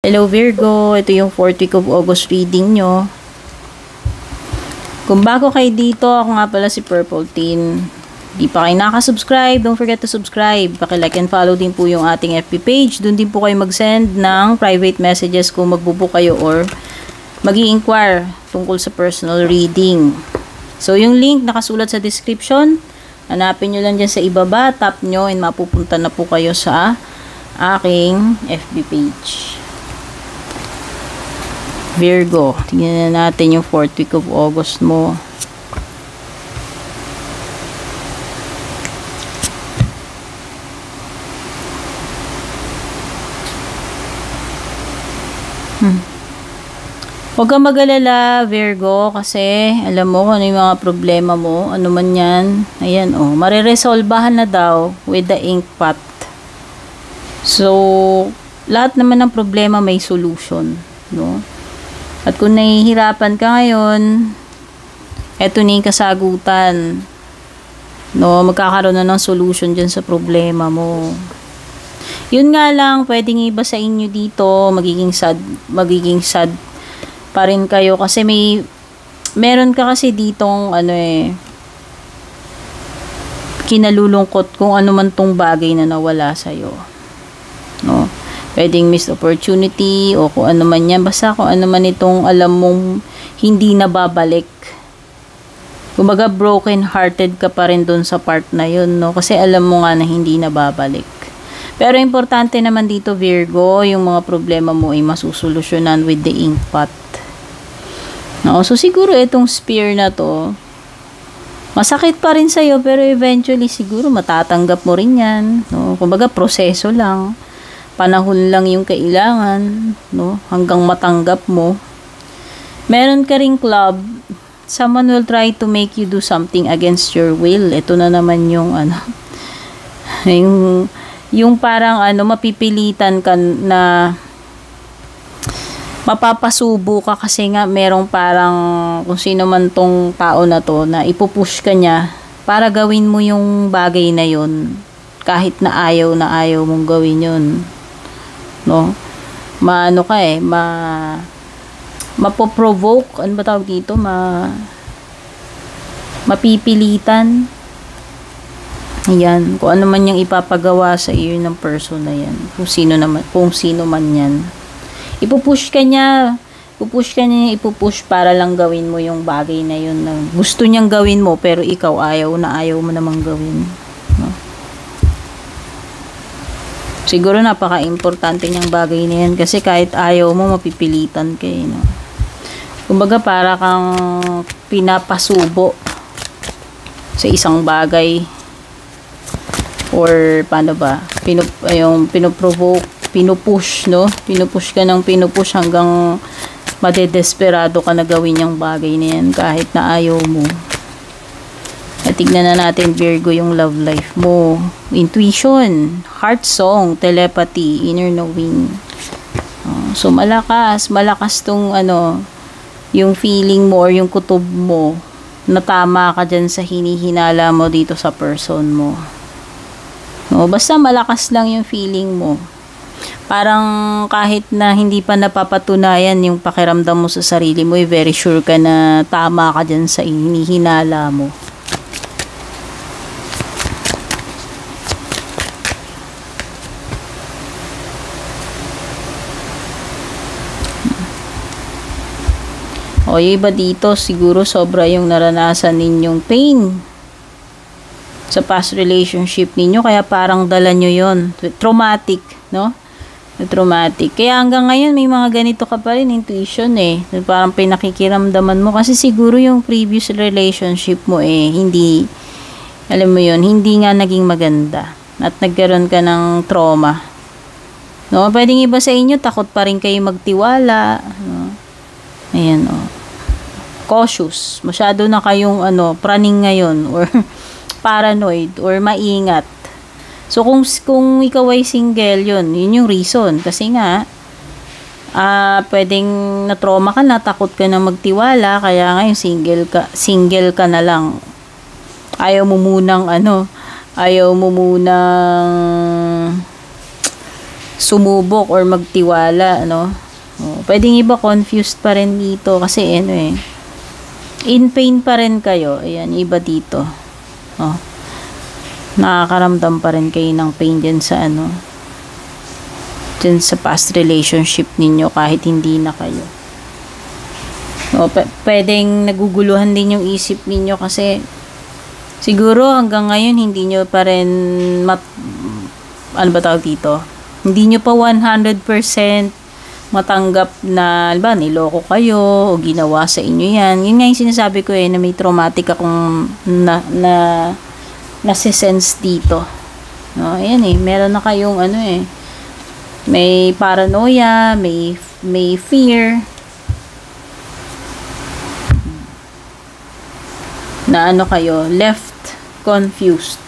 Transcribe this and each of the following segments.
Hello Virgo, ito yung 4th week of August reading nyo. Kung bago kayo dito, ako nga pala si Purple Teen. Di pa kayo nakasubscribe, don't forget to subscribe. Paki-like and follow din po yung ating FB page. Doon din po kayo mag-send ng private messages kung magbubook kayo or mag-i-inquire tungkol sa personal reading. So yung link nakasulat sa description. Hanapin nyo lang dyan sa ibaba, tap nyo and mapupunta na po kayo sa aking FB page. Virgo, tingnan na natin yung 4th week of August mo. Huwag kang mag-alala, Virgo, kasi alam mo kung ano yung mga problema mo, ano man yan. Ayan, oh, mariresolbahan na daw with the ink pot. So, lahat naman ng problema may solution, no? At kung nahihirapan ka ngayon, eto na yung kasagutan. No, magkakaroon na ng solution dyan sa problema mo. Yun nga lang, pwedeng iba sa inyo dito, magiging sad pa rin kayo kasi meron ka kasi ditong kinalulungkot kung ano man tong bagay na nawala sa'yo. No? Pwedeng missed opportunity o kung ano man yan. Basta kung ano man itong alam mong hindi nababalik. Kumbaga broken hearted ka pa rin dun sa part na yun, no? Kasi alam mo nga na hindi nababalik. Pero importante naman dito, Virgo, yung mga problema mo ay masusolusyonan with the ink pot. No? So siguro itong spear na to, masakit pa rin sa'yo pero eventually siguro matatanggap mo rin yan. No? Kumbaga proseso lang. Panahon lang yung kailangan, no? Hanggang matanggap mo. Meron ka ring club, someone will try to make you do something against your will. Ito na naman yung yung parang mapipilitan ka na mapapasubo ka kasi nga merong parang kung sino man tong tao na to na ipupush ka niya para gawin mo yung bagay na yun kahit na ayaw mong gawin yun. No? Mapoprovoke, ano ba tawag dito? Mapipilitan. Ayan, kung ano man yung ipapagawa sa iyo ng person na yan. Kung sino man yan. Ipupush niya para lang gawin mo yung bagay na yun na gusto niyang gawin mo pero ikaw ayaw mo namang gawin. No? Siguro napaka-importante niyang bagay na yan kasi kahit ayaw mo, mapipilitan ka no? Kumbaga para kang pinapasubo sa isang bagay or paano ba? Pinoprovoke, pinupush, no? Pinupush ka ng pinupush hanggang madedesperado ka na gawin yung bagay na yan kahit na ayaw mo. At tignan na natin, Virgo, yung love life mo. Intuition, heart song, telepathy, inner knowing. So, malakas tong yung feeling mo or yung kutob mo na tama ka dyan sa hinihinala mo dito sa person mo. No, basta malakas lang yung feeling mo. Parang kahit na hindi pa napapatunayan yung pakiramdam mo sa sarili mo, very sure ka na tama ka dyan sa hinihinala mo. O yung iba dito, siguro sobra yung naranasan ninyong pain sa past relationship ninyo, kaya parang dala nyo yon, traumatic, no? Traumatic. Kaya hanggang ngayon may mga ganito ka pa rin, intuition parang pinakikiramdaman mo kasi siguro yung previous relationship mo hindi, alam mo yon, hindi nga naging maganda at nagkaroon ka ng trauma, no? Pwedeng iba sa inyo takot pa rin kayo magtiwala, no? Ayan, cautious, masyado na kayong praning ngayon or paranoid or maingat. So kung ikaw ay single, yun yung reason kasi nga pwedeng na-trauma ka na, takot ka na magtiwala, kaya ngayon single ka na lang. Ayaw mo munang sumubok or magtiwala, ano. Pwedeng iba confused pa rin dito kasi ano in pain pa rin kayo. Ayan, iba dito. Nakakaramdam pa rin kayo ng pain dyan sa dyan sa past relationship ninyo kahit hindi na kayo. Pwedeng naguguluhan din yung isip ninyo kasi siguro hanggang ngayon hindi nyo pa rin ano ba tawag dito? Hindi nyo pa 100% matanggap na niloko kayo o ginawa sa inyo yan. Yun nga yung sinasabi ko na may traumatic akong nasisense dito. Ayan meron na kayong may paranoia, may fear na kayo, left confused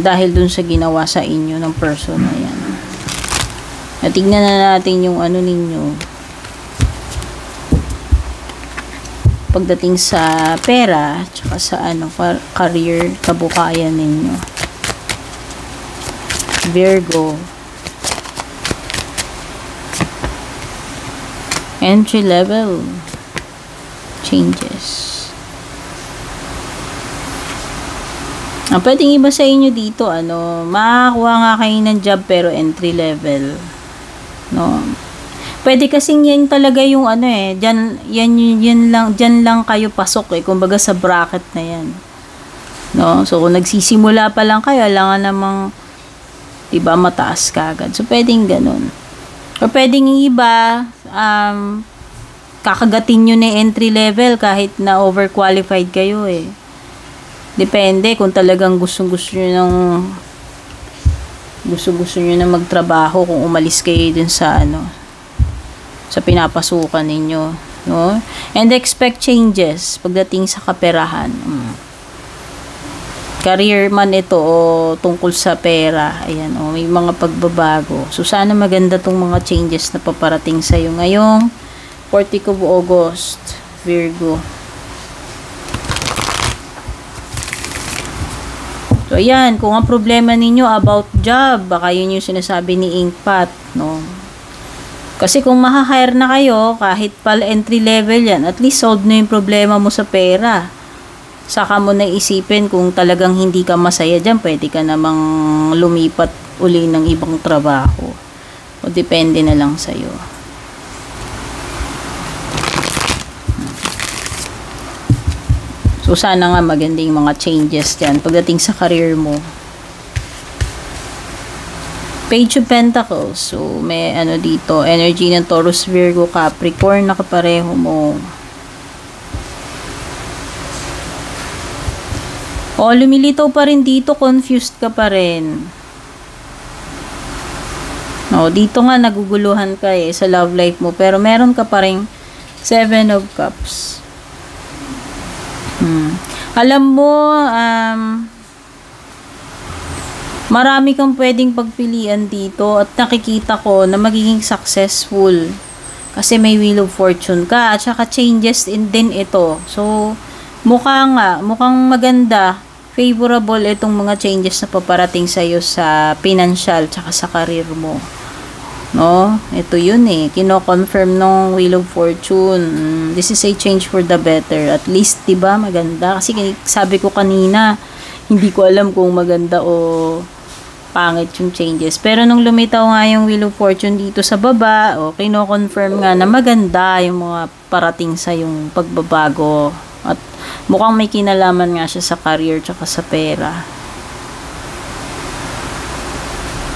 dahil dun sa ginawa sa inyo ng person na yan. At tignan na natin yung ninyo pagdating sa pera tsaka sa career, kabukayan ninyo. Virgo. Entry level changes. Pwedeng iba sa inyo dito, makakuha nga kayo ng job pero entry level. Pwede kasing yan talaga yung dyan lang kayo pasok kumbaga sa bracket na yan. So, kung nagsisimula pa lang kayo, alangan namang, diba, mataas ka agad. So, pwedeng ganun. O pwedeng iba, kakagatin nyo na entry level kahit na overqualified kayo Depende kung talagang gusto-gusto nyo na magtrabaho kung umalis kayo dun sa sa pinapasukan ninyo, and expect changes pagdating sa kaperahan. Career man ito o tungkol sa pera, ayan, may mga pagbabago. So sana maganda tong mga changes na paparating sa iyo ngayong 14 of August, Virgo. So, ayan, kung ang problema ninyo about job, baka yun yung sinasabi ni Inkpat, Kasi kung maha-hire na kayo, kahit pala entry level yan, at least solve na yung problema mo sa pera. Saka mo na isipin kung talagang hindi ka masaya dyan, pwede ka namang lumipat uli ng ibang trabaho. O depende na lang sa'yo. So, sana nga maganda yung mga changes dyan pagdating sa career mo. Page of Pentacles. So, may dito, energy ng Taurus, Virgo, Capricorn, nakapareho mo. Lumilitaw pa rin dito, confused ka pa rin. Dito nga naguguluhan ka sa love life mo, pero meron ka pa rin 7 of Cups. Alam mo, marami kang pwedeng pagpilian dito at nakikita ko na magiging successful kasi may Wheel of Fortune ka at saka changes din ito. So, mukhang maganda, favorable itong mga changes na paparating sa'yo sa financial tsaka sa career mo. Ito yun kino-confirm ng Wheel of Fortune. This is a change for the better. At least, diba, maganda. Kasi sabi ko kanina, hindi ko alam kung maganda o pangit yung changes. Pero nung lumitaw nga yung Wheel of Fortune dito sa baba, kino-confirm nga na maganda yung mga parating sa yung pagbabago. At mukhang may kinalaman nga siya sa career tsaka sa pera.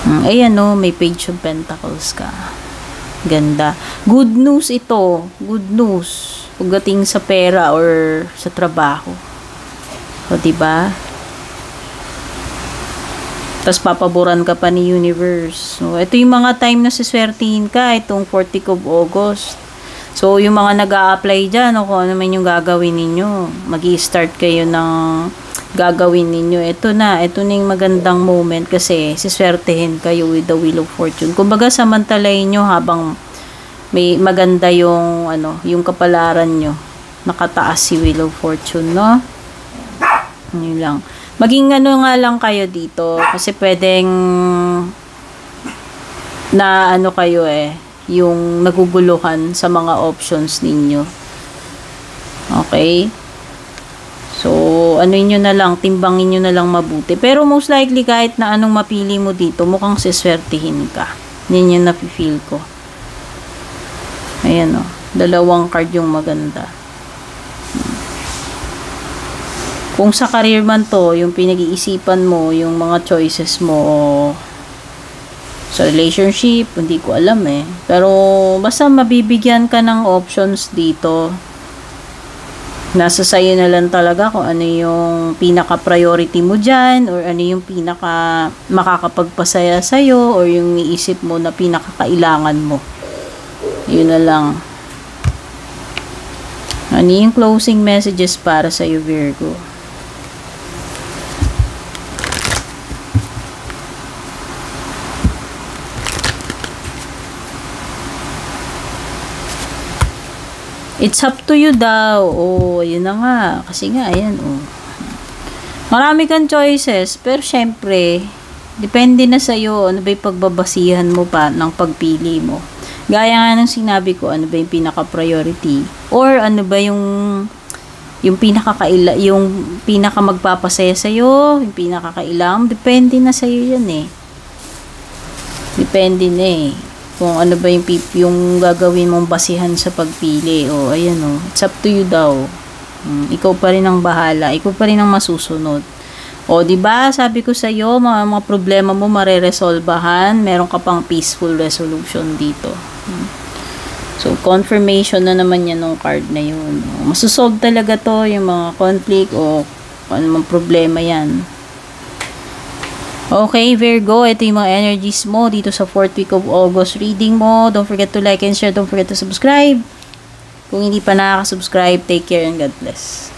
Ayan may Page of Pentacles ka. Ganda. Good news ito. Good news. Pagdating sa pera or sa trabaho. O, diba? Tapos papaboran ka pa ni Universe. So, ito yung mga time na siswertihin ka. Itong 14 of August. So, yung mga nag-a-apply dyan, kung ano man yung gagawin ninyo. Mag-i-start kayo ng gagawin ninyo. Ito na yung magandang moment kasi siswertehin kayo with the Wheel of Fortune. Kumbaga, samantalayin nyo habang may maganda yung yung kapalaran nyo. Nakataas si Wheel of Fortune, Yun lang. Maging nga lang kayo dito kasi pwedeng na ano kayo yung naguguluhan sa mga options ninyo. Okay? So, ano nyo na lang, timbangin nyo na lang mabuti. Pero most likely, kahit na anong mapili mo dito, mukhang siswertihin ka. Yan yung nafe-feel ko. Ayan o. Dalawang card yung maganda. Kung sa career man to, yung pinag-iisipan mo, yung mga choices mo, sa relationship, hindi ko alam Pero, basta mabibigyan ka ng options dito. Nasa sayo na lang talaga kung ano yung pinaka-priority mo dyan, or ano yung pinaka makakapagpasaya sa'yo, or yung iisip mo na pinaka-kailangan mo. Yun na lang. Ano yung closing messages para sa'yo, Virgo? It's up to you daw. Oh, yun na nga. Kasi nga, ayan, Marami kang choices, pero syempre, depende na sa'yo, ano ba yung pagbabasihan mo pa ng pagpili mo. Gaya nga ng sinabi ko, ano ba yung pinaka-priority? Or ano ba yung pinaka magpapasaya sa'yo, yung pinaka-kailangan, depende na sa'yo yan Depende na kung ano ba yung gagawin mong basihan sa pagpili. Ayan it's up to you daw. Ikaw pa rin ang bahala. Ikaw pa rin ang masusunod. Diba? Sabi ko sa'yo, mga problema mo mareresolbahan. Meron ka pang peaceful resolution dito. So, confirmation na naman yan ng card na yun. Masusolve talaga to, yung mga conflict o ano mang problema yan. Okay, Virgo, ito yung mga energies mo dito sa 4th week of August reading mo. Don't forget to like and share. Don't forget to subscribe. Kung hindi pa nakaka-subscribe, take care and God bless.